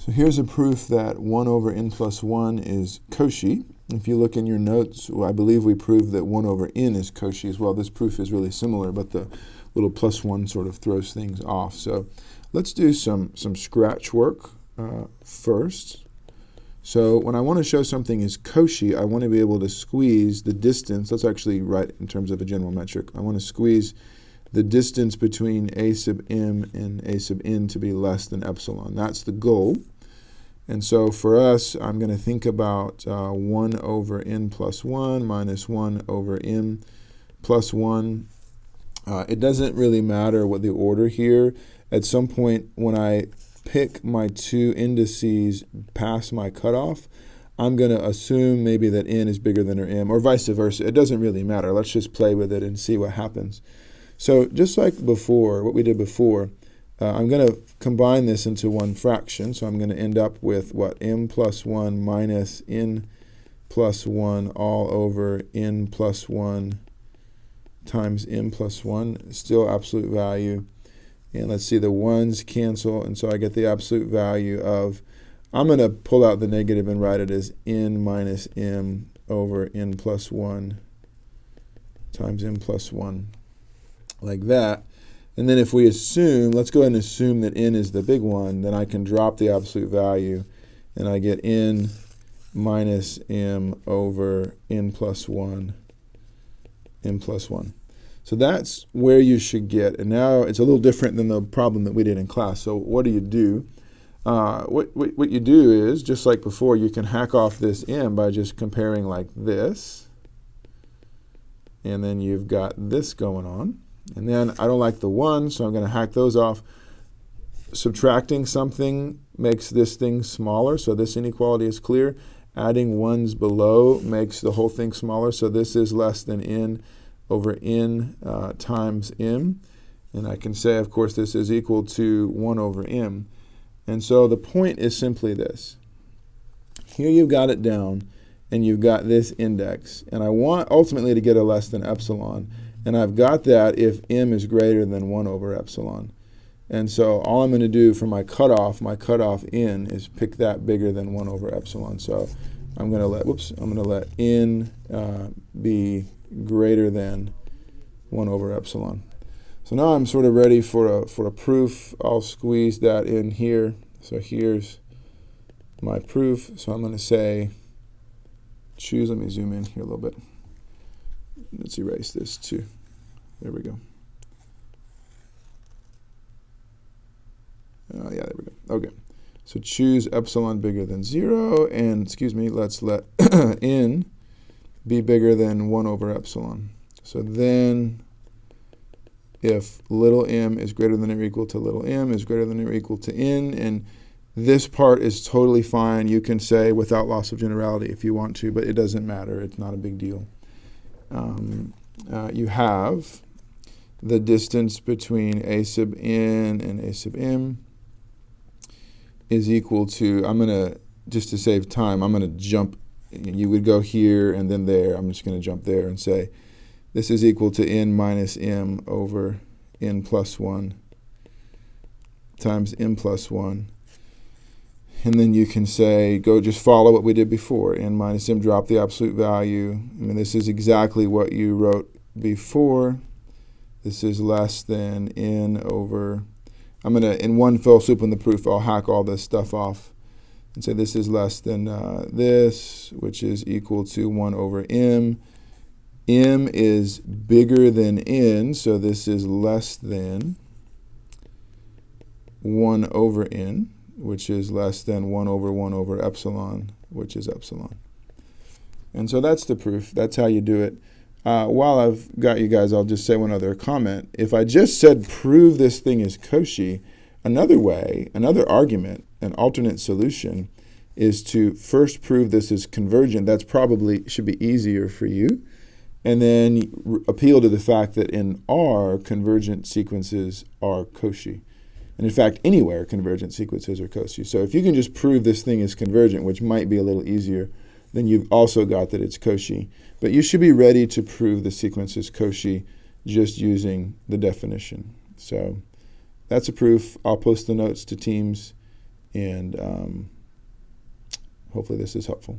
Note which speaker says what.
Speaker 1: So here's a proof that 1 over n plus 1 is Cauchy. If you look in your notes, I believe we proved that 1 over n is Cauchy as well. This proof is really similar, but the little plus 1 sort of throws things off. So let's do some scratch work first. So when I want to show something is Cauchy, I want to be able to squeeze the distance. Let's actually write in terms of a general metric. I want to squeeze the distance between a sub m and a sub n to be less than epsilon. That's the goal. And so for us, I'm going to think about 1 over n plus 1 minus 1 over m plus 1. It doesn't really matter what the order here. At some point, when I pick my two indices past my cutoff, I'm going to assume maybe that n is bigger than or m, or vice versa. It doesn't really matter. Let's just play with it and see what happens. So just like before, what we did before, I'm going to combine this into one fraction. So I'm going to end up with what? M plus 1 minus n plus 1 all over n plus 1 times m plus 1, still absolute value. And let's see, the 1's cancel, and so I get the absolute value of, I'm going to pull out the negative and write it as n minus m over n plus 1 times m plus 1, like that. And then if we assume, let's go ahead and assume that n is the big one, then I can drop the absolute value, and I get n minus m over n plus 1, m plus 1. So that's where you should get. And now it's a little different than the problem that we did in class. So what do? What you do is, just like before, you can hack off this m by just comparing like this. And then you've got this going on. And then I don't like the 1, so I'm going to hack those off. Subtracting something makes this thing smaller, so this inequality is clear. Adding 1's below makes the whole thing smaller, so this is less than n over n times m. And I can say, of course, this is equal to 1 over m. And so the point is simply this. Here you've got it down, and you've got this index. And I want ultimately to get a less than epsilon. And I've got that if m is greater than 1 over epsilon. And so all I'm going to do for my cutoff n, is pick that bigger than 1 over epsilon. So I'm going to let n be greater than 1 over epsilon. So now I'm sort of ready for a proof. I'll squeeze that in here. So here's my proof. So I'm going to say, let me zoom in here a little bit. Let's erase this too. There we go. Yeah, there we go. Okay. So choose epsilon bigger than 0, and let's let n be bigger than 1 over epsilon. So then if little m is greater than or equal to little m is greater than or equal to n, and this part is totally fine. You can say without loss of generality if you want to, but it doesn't matter. It's not a big deal. You have the distance between a sub n and a sub m is equal to, I'm going to, just to save time, I'm going to jump. You would go here and then there. I'm just going to jump there and say this is equal to n minus m over n plus 1 times m plus 1. And then you can say, just follow what we did before. N minus m, drop the absolute value. I mean, this is exactly what you wrote before. This is less than n over, I'm going to, in one fell swoop in the proof, I'll hack all this stuff off and say this is less than this, which is equal to 1 over m. M is bigger than n, so this is less than 1 over n, which is less than 1 over epsilon, which is epsilon. And so that's the proof. That's how you do it. While I've got you guys, I'll just say one other comment. If I just said prove this thing is Cauchy, another way, another argument, an alternate solution is to first prove this is convergent. That's probably should be easier for you. And then appeal to the fact that in R, convergent sequences are Cauchy. And in fact, anywhere convergent sequences are Cauchy. So if you can just prove this thing is convergent, which might be a little easier, then you've also got that it's Cauchy. But you should be ready to prove the sequence is Cauchy just using the definition. So that's a proof. I'll post the notes to Teams And hopefully this is helpful.